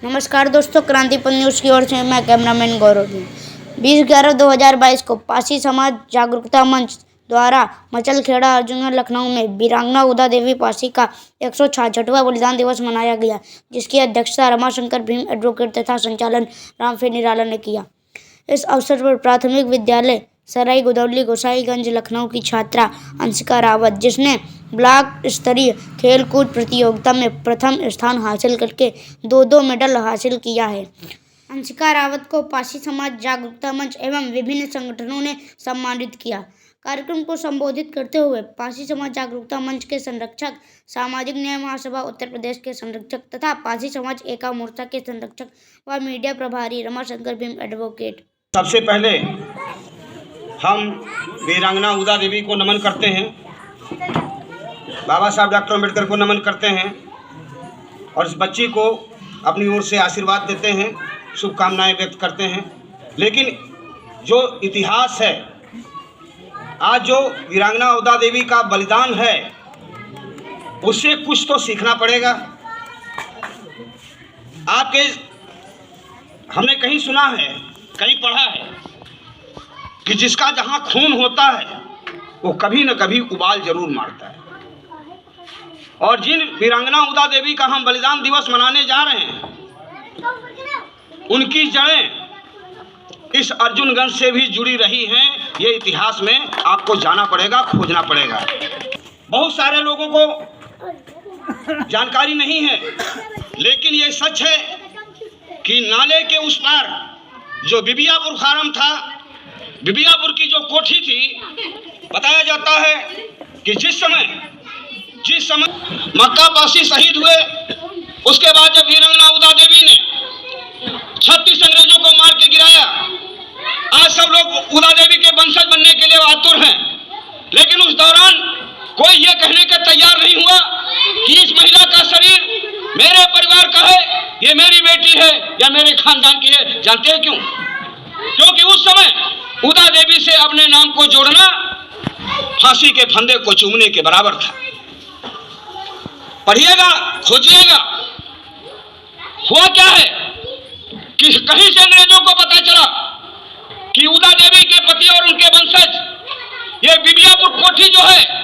नमस्कार दोस्तों, क्रांतिपथ न्यूज़ की ओर से मैं कैमरामैन गौरव जी। 20/11/2022 को पासी समाज जागरूकता मंच द्वारा मचलखेड़ा अर्जुनगंज लखनऊ में वीरांगना उदा देवी पासी का 166वां बलिदान दिवस मनाया गया, जिसकी अध्यक्षता रमाशंकर भीम एडवोकेट तथा संचालन रामफेर निराला ने किया। इस अवसर पर प्राथमिक विद्यालय सराई गुदौली गोसाईगंज लखनऊ की छात्रा अंशिका रावत, जिसने ब्लॉक स्तरीय खेलकूद प्रतियोगिता में प्रथम स्थान हासिल करके 2 मेडल हासिल किया है। अंशिका रावत को पासी समाज जागरूकता मंच एवं विभिन्न संगठनों ने सम्मानित किया। कार्यक्रम को संबोधित करते हुए पासी समाज जागरूकता मंच के संरक्षक, सामाजिक न्याय महासभा उत्तर प्रदेश के संरक्षक तथा पासी समाज एका मोर्चा के संरक्षक व मीडिया प्रभारी रमाशंकर भीम एडवोकेट। सबसे पहले हम वीरांगना उदा देवी को नमन करते हैं, बाबा साहब डॉक्टर अम्बेडकर को नमन करते हैं और इस बच्ची को अपनी ओर से आशीर्वाद देते हैं, शुभकामनाएं व्यक्त करते हैं। लेकिन जो इतिहास है, आज जो वीरांगना उदा देवी का बलिदान है, उससे कुछ तो सीखना पड़ेगा। आपके हमने कहीं सुना है, कहीं पढ़ा है कि जिसका जहां खून होता है वो कभी न कभी उबाल जरूर मारता है। और जिन वीरांगना उदा देवी का हम बलिदान दिवस मनाने जा रहे हैं, उनकी जड़ें इस अर्जुनगंज से भी जुड़ी रही हैं। ये इतिहास में आपको जाना पड़ेगा, खोजना पड़ेगा। बहुत सारे लोगों को जानकारी नहीं है, लेकिन ये सच है कि नाले के उस पार जो बिबियापुर फार्म था, बिबियापुर की जो कोठी थी, बताया जाता है कि जिस समय मक्का पासी शहीद हुए, उसके बाद जब वीरांगना उदा देवी ने 36 अंग्रेजों को मार के गिराया, आज सब लोग उदा देवी के वंशज बनने के लिए आतुर हैं। लेकिन उस दौरान कोई ये कहने का तैयार नहीं हुआ कि इस महिला का शरीर मेरे परिवार का है, ये मेरी बेटी है या मेरे खानदान की है। जानते हैं क्यों? क्योंकि उस समय उदा देवी से अपने नाम को जोड़ना फांसी के फंदे को चूमने के बराबर था। पढ़िएगा, खोजिएगा, हुआ क्या है कि कहीं से अंग्रेजों को पता चला कि उदा देवी के पति और उनके वंशज ये बिबियापुर कोठी जो है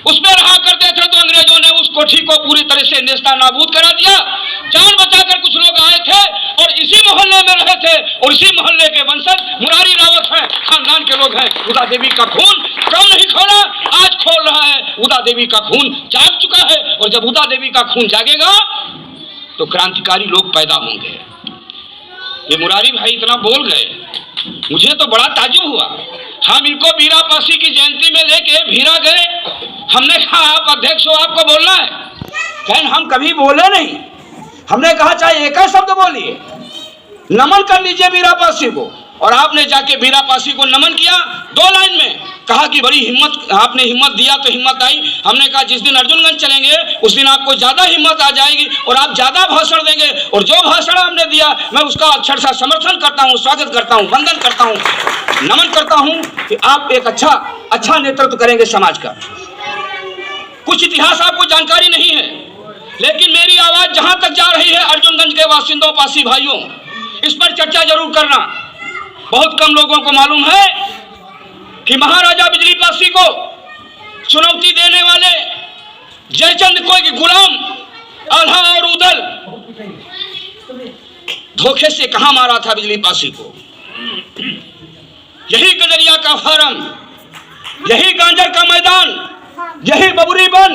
उसमें रहा करते थे, तो अंग्रेजों ने उस कोठी को पूरी तरह से नेस्ता नाबूद करा दिया। जान बचाकर कुछ लोग आए थे और इसी मोहल्ले में रहे थे, और इसी मोहल्ले के वंशज मुरारी रावत हैं, खानदान के लोग हैं। उदा देवी का खून कम नहीं खोला, आज खोल रहा है। उदा देवी का खून जाग चुका है, और जब उदा देवी का खून जागेगा तो क्रांतिकारी लोग पैदा होंगे। ये मुरारी भाई इतना बोल गए, मुझे तो बड़ा ताज्जुब हुआ। हम इनको वीरा पासी की जयंती में लेके भीरा गए। हमने कहा आप अध्यक्ष हो, आपको बोलना है। कहें हम कभी बोले नहीं। हमने कहा चाहे एक शब्द बोलिए, नमन कर लीजिए वीरा पासी को। और आपने जाके वीरा पासी को नमन किया 2 लाइन में, कहा कि बड़ी हिम्मत, आपने हिम्मत दिया तो हिम्मत आई। हमने कहा जिस दिन अर्जुनगंज चलेंगे उस दिन आपको ज्यादा हिम्मत आ जाएगी और आप ज्यादा भाषण देंगे। और जो भाषण आपने दिया मैं उसका अक्षरशः समर्थन करता हूँ, स्वागत करता हूँ, वंदन करता हूँ, नमन करता हूँ कि आप एक अच्छा नेतृत्व करेंगे समाज का। कुछ इतिहास आपको जानकारी नहीं है, लेकिन मेरी आवाज जहां तक जा रही है अर्जुनगंज के वासिंदों, पासी भाइयों, इस पर चर्चा जरूर करना। बहुत कम लोगों को मालूम है कि महाराजा बिजली पासी को चुनौती देने वाले जयचंद को एक गुलाम आल्हा और उदल धोखे से कहां मारा था बिजली पासी को? यही गजरिया का फार्म, यही गांजर का मैदान, यही बबुरी बन,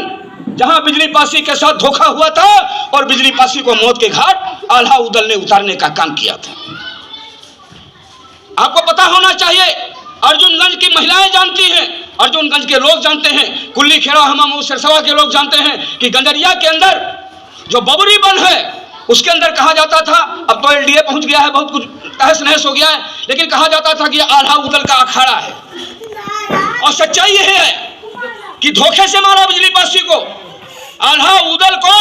जहां बिजली पासी के साथ धोखा हुआ था और बिजली पासी को मौत के घाट आल्हा उदल ने उतारने का काम किया था। आपको पता होना चाहिए, अर्जुनगंज की महिलाएं जानती हैं, अर्जुनगंज के लोग जानते हैं, कुल्ली खेड़ा हमामू सिरसवा के लोग जानते हैं कि गंजरिया के अंदर जो बबुरी बन है उसके अंदर कहा जाता था, अब तो एलडीए पहुंच गया है, बहुत कुछ तहस नहस हो गया है, लेकिन कहा जाता था कि आल्हा उदल का अखाड़ा है। और सच्चाई यह है कि धोखे से मारा बिजली पासी को। आल्हा उदल को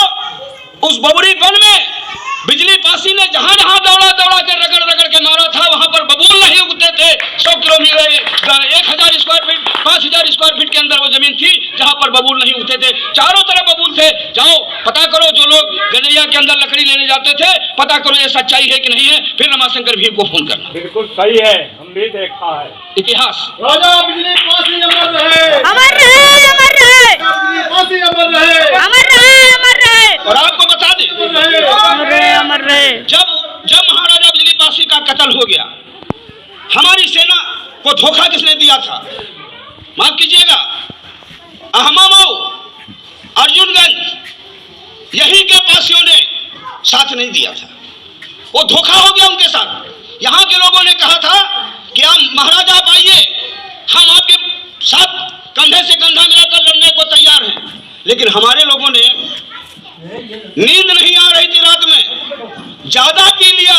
उस बबुरी वन में बिजली पासी ने जहां जहां दौड़ा के रगड़ के मारा था, वहां पर बबूल नहीं उगते थे। 100 kilometre 1000 square feet 5000 square feet के अंदर वो जमीन थी जहां पर बबूल नहीं उगते थे। चारों तरफ बबूल थे। जाओ पता करो, जो लोग गंजरिया के अंदर लकड़ी लेने जाते थे पता करो ये सच्चाई है कि नहीं है, फिर रमाशंकर भीम को फोन करना। बिल्कुल सही है, हम भी देखा है। इतिहास राजा बिजली पासी अमर रहे, अमर रहे, अमर रहे, बिजली पासी अमर रहे, अमर रहे, अमर रहे, और आपको बता दें, अमर रहे, अमर रहे। जब महाराजा बिजली पासी का कत्ल हो गया, हमारी सेना को धोखा किसने दिया था? माफ कीजिएगा, अहमामाओ, अर्जुनगंज, यही के पासियों ने साथ नहीं दिया था। वो धोखा हो गया उनके साथ। यहाँ के लोगों ने कहा था कि आप महाराजा आप आइए, हम आपके साथ कंधे से कंधा मिलाकर लड़ने को तैयार हैं। लेकिन हमारे लोगों ने, नींद नहीं आ रही थी रात में, ज्यादा पी लिया,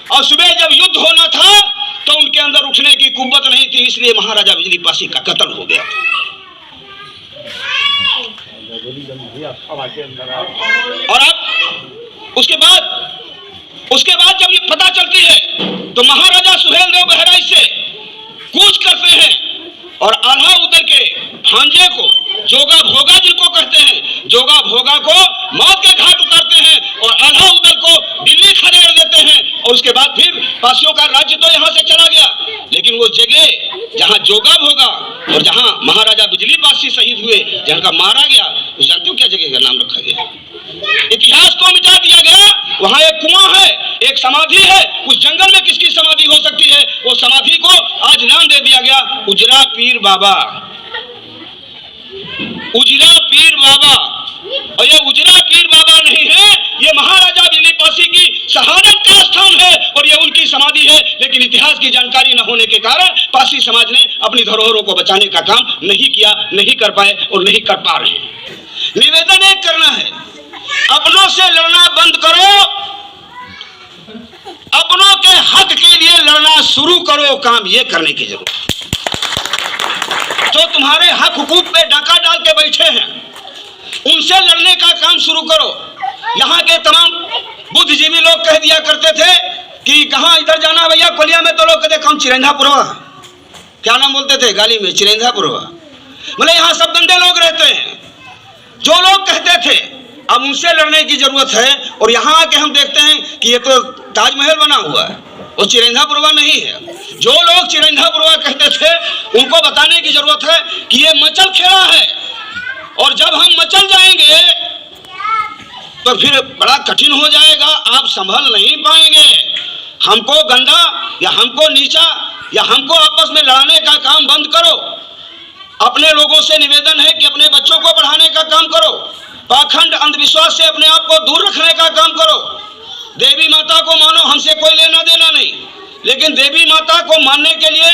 और सुबह जब युद्ध होना था तो उनके अंदर उठने की कुव्वत नहीं थी, इसलिए महाराजा बिजली पासी का कत्ल हो गया। और अब उसके बाद जब ये पता चलती है तो महाराजा सुहेल देव बहराइच से कूच करते हैं और आल्हा उतर के भांजे को, जोगा भोगा जिनको कहते हैं, जोगा भोगा को मौत के घाट उतारते हैं और आल्हा उतर को दिल्ली खदेड़ देते हैं। और उसके बाद फिर पासियों का राज्य तो यहाँ से चला गया, लेकिन वो जगह जहाँ जोगा भोगा और जहाँ महाराजा बिजली पासी शहीद हुए, जहाँ का मारा गया, उस जानते हो क्या जगह का नाम रखा गया? इतिहास को मिटा दिया गया। वहाँ एक कुआं है, एक समाधि है। उस जंगल में किसकी समाधि हो सकती है? वो समाधि को आज नाम दे दिया गया उजरा पीर बाबा, उजरा पीर बाबा। और ये उजरा पीर बाबा नहीं है, ये महाराजा बिजली पासी की शहादत का स्थान है और ये उनकी समाधि है। लेकिन इतिहास की जानकारी न होने के कारण पासी समाज ने अपनी धरोहरों को बचाने का काम नहीं किया, नहीं कर पाए और नहीं कर पा रहे। निवेदन एक करना है, अपनों से लड़ना बंद करो, अपनों के हक के लिए लड़ना शुरू करो। काम ये करने की जरूरत है। जो तुम्हारे हक हुकूक पे डाका डाल के बैठे हैं, उनसे लड़ने का काम शुरू करो। यहाँ के तमाम बुद्धिजीवी लोग कह दिया करते थे कि कहाँ इधर जाना भैया, कोलिया में तो लोग कहते हम चिरेंधापुरवा, क्या नाम बोलते थे गाली में, चिरेंधापुरवा। मतलब यहाँ सब गंदे लोग रहते हैं। जो लोग कहते थे अब उनसे लड़ने की जरूरत है। और यहाँ आके हम देखते हैं कि ये तो ताजमहल बना हुआ है, वो चिरेंधापुरवा नहीं है। जो लोग चिरेंधापुरवा कहते थे उनको बताने की जरूरत है कि ये मचल खेड़ा है, और जब हम मचल जाएंगे तो फिर बड़ा कठिन हो जाएगा, आप संभल नहीं पाएंगे। हमको गंदा या हमको नीचा या हमको आपस में लड़ाने का काम बंद करो। अपने लोगों से निवेदन है कि अपने बच्चों को पढ़ाने का काम करो, पाखंड अंधविश्वास से अपने आप को दूर रखने का काम करो। देवी माता को मानो, हमसे कोई लेना देना नहीं, लेकिन देवी माता को मानने के लिए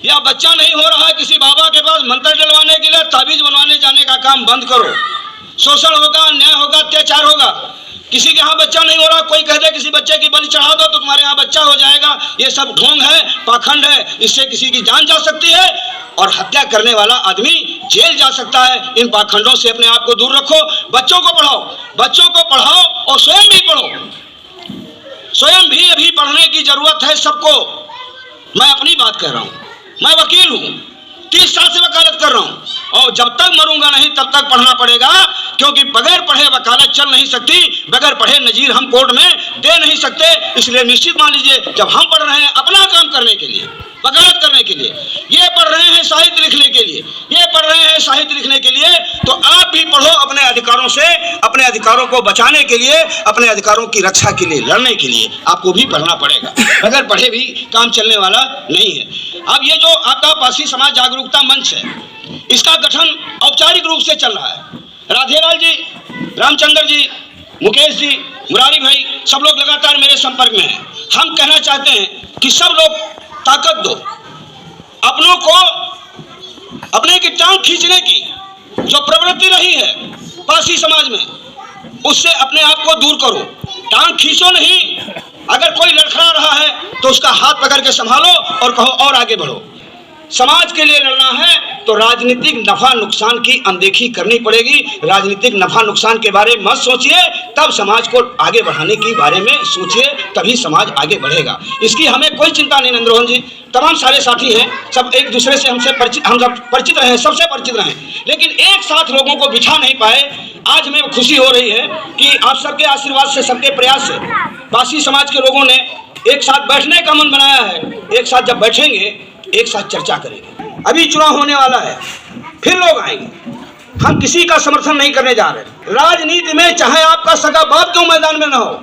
या बच्चा नहीं हो रहा है किसी बाबा के पास मंत्र डलवाने के लिए ताबीज बनवाने जाने का काम बंद करो। शोषण होगा, अन्याय होगा, अत्याचार होगा। किसी के यहाँ बच्चा नहीं हो रहा, कोई कह दे किसी बच्चे की बलि चढ़ा दो तो तुम्हारे यहाँ बच्चा हो जाएगा, ये सब ढोंग है, पाखंड है। इससे किसी की जान जा सकती है और हत्या करने वाला आदमी जेल जा सकता है। इन पाखंडों से अपने आप को दूर रखो। बच्चों को पढ़ाओ और स्वयं भी पढ़ो। स्वयं भी अभी पढ़ने की जरूरत है सबको। मैं अपनी बात कह रहा हूँ, मैं वकील हूँ, 30 साल से वकालत कर रहा हूँ, और जब तक मरूंगा नहीं तब तक पढ़ना पड़ेगा, क्योंकि बगैर पढ़े वकालत चल नहीं सकती, बगैर पढ़े नजीर हम कोर्ट में दे नहीं सकते। इसलिए निश्चित मान लीजिए, जब हम पढ़ रहे हैं अपना काम करने के लिए, वकालत करने के लिए, ये पढ़ रहे हैं साहित्य लिखने के लिए, ये पढ़ रहे हैं साहित्य लिखने के लिए, तो आप भी पढ़ो अपने अधिकारों से, अपने अधिकारों को बचाने के लिए, अपने अधिकारों की रक्षा के लिए लड़ने के लिए आपको भी पढ़ना पड़ेगा। बगैर पढ़े भी काम चलने वाला नहीं है। अब ये जो आपका पासी समाज जागरूकता मंच है, इसका गठन औपचारिक रूप से चल रहा है। राधेलाल जी, रामचंद्र जी, मुकेश जी, मुरारी भाई, सब लोग लगातार मेरे संपर्क में हैं। हम कहना चाहते हैं कि सब लोग ताकत दो, अपनों को, अपने की टांग खींचने की जो प्रवृत्ति रही है पासी समाज में, उससे अपने आप को दूर करो। टांग खींचो नहीं, अगर कोई लड़खड़ा रहा है तो उसका हाथ पकड़ के संभालो और कहो और आगे बढ़ो। समाज के लिए लड़ना है तो राजनीतिक नफा नुकसान की अनदेखी करनी पड़ेगी। राजनीतिक नफा नुकसान के बारे में मत सोचिए, तब समाज को आगे बढ़ाने के बारे में सोचिए, तभी समाज आगे बढ़ेगा। इसकी हमें कोई चिंता नहीं। नंदरोहन जी, तमाम सारे साथी हैं, सब एक दूसरे से हम सब परिचित रहे, सबसे परिचित रहे, लेकिन एक साथ लोगों को बिठा नहीं पाए। आज हमें खुशी हो रही है कि आप सबके आशीर्वाद से, सबके प्रयास से पासी समाज के लोगों ने एक साथ बैठने का मन बनाया है। एक साथ जब बैठेंगे, एक साथ चर्चा करेंगे। अभी चुनाव होने वाला है, फिर लोग आएंगे। हम किसी का समर्थन नहीं करने जा रहे। राजनीति में चाहे आपका सगा बाप क्यों मैदान में न हो,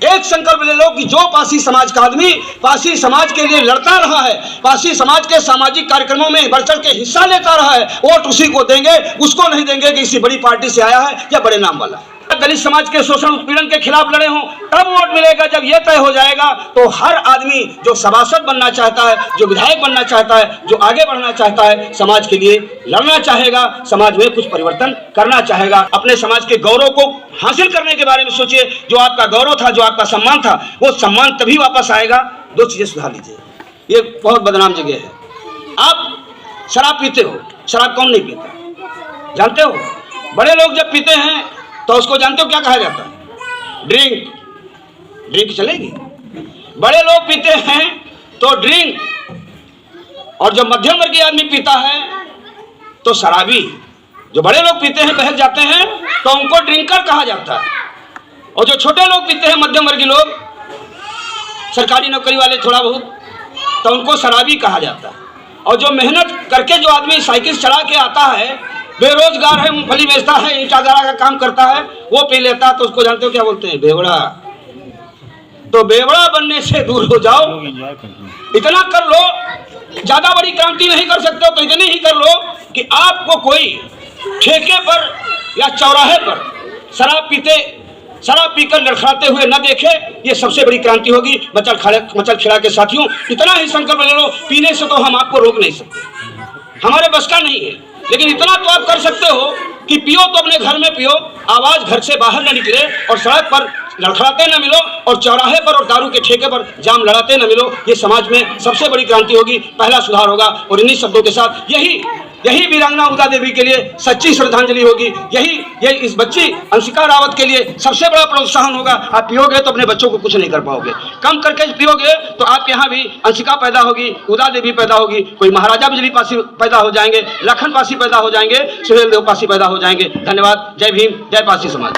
एक संकल्प ले लो कि जो पासी समाज का आदमी पासी समाज के लिए लड़ता रहा है, पासी समाज के सामाजिक कार्यक्रमों में बढ़ चढ़ के हिस्सा लेता रहा है, वोट उसी को देंगे। उसको नहीं देंगे कि किसी बड़ी पार्टी से आया है या बड़े नाम वाला। दलित समाज के शोषण उत्पीड़न के खिलाफ लड़े हों, तब वोट मिलेगा। जब यह तय हो जाएगा तो हर आदमी जो सभासद बनना चाहता है, जो विधायक बनना चाहता है, जो आगे बढ़ना चाहता है, समाज के लिए लड़ना चाहेगा, समाज में कुछ परिवर्तन करना चाहेगा, अपने समाज के गौरव को हासिल करने के बारे में सोचिए। जो आपका गौरव था, जो आपका सम्मान था, वो सम्मान तभी वापस आएगा। दो चीजें सुधार लीजिए। ये बहुत बदनाम जगह है। आप शराब पीते हो, शराब कौन नहीं पीता जानते हो? बड़े लोग जब पीते हैं तो उसको जानते हो क्या कहा जाता है? ड्रिंक। ड्रिंक चलेगी। बड़े लोग पीते हैं तो ड्रिंक, और जो मध्यम वर्गीय आदमी पीता है तो शराबी। जो बड़े लोग पीते हैं, बहक जाते हैं, तो उनको ड्रिंकर कहा जाता है। और जो छोटे लोग पीते हैं, मध्यम वर्गीय लोग, सरकारी नौकरी वाले थोड़ा बहुत, तो उनको शराबी कहा जाता है। और जो मेहनत करके जो आदमी साइकिल चला के आता है, बेरोजगार है, मूंगफली बेचता है, ईंटा गाड़ा का काम करता है, वो पी लेता है, तो उसको जानते हो क्या बोलते हैं? बेवड़ा। तो बेवड़ा बनने से दूर हो जाओ। इतना कर लो, ज्यादा बड़ी क्रांति नहीं कर सकते हो तो इतनी ही कर लो कि आपको कोई ठेके पर या चौराहे पर शराब पीकर लड़खड़ाते हुए न देखे। ये सबसे बड़ी क्रांति होगी। मचल खिड़ा के साथियों, इतना ही संकल्प ले लो। पीने से तो हम आपको रोक नहीं सकते, हमारे बस का नहीं है, लेकिन इतना तो आप कर सकते हो कि पियो तो अपने घर में पियो, आवाज घर से बाहर न निकले, और सड़क पर लड़खड़ाते न मिलो, और चौराहे पर और दारू के ठेके पर जाम लड़ाते न मिलो। ये समाज में सबसे बड़ी क्रांति होगी, पहला सुधार होगा। और इन्हीं शब्दों के साथ यही वीरांगना उदा देवी के लिए सच्ची श्रद्धांजलि होगी। यही इस बच्ची अंशिका रावत के लिए सबसे बड़ा प्रोत्साहन होगा। आप पियोगे तो अपने बच्चों को कुछ नहीं कर पाओगे। कम करके पियोगे तो आपके यहाँ भी अंशिका पैदा होगी, उदा देवी पैदा होगी, कोई महाराजा बिजली पासी पैदा हो जाएंगे, लखन पासी पैदा हो जाएंगे, सुहेल देव पासी पैदा हो जाएंगे। धन्यवाद। जय भीम, जय पासी समाज।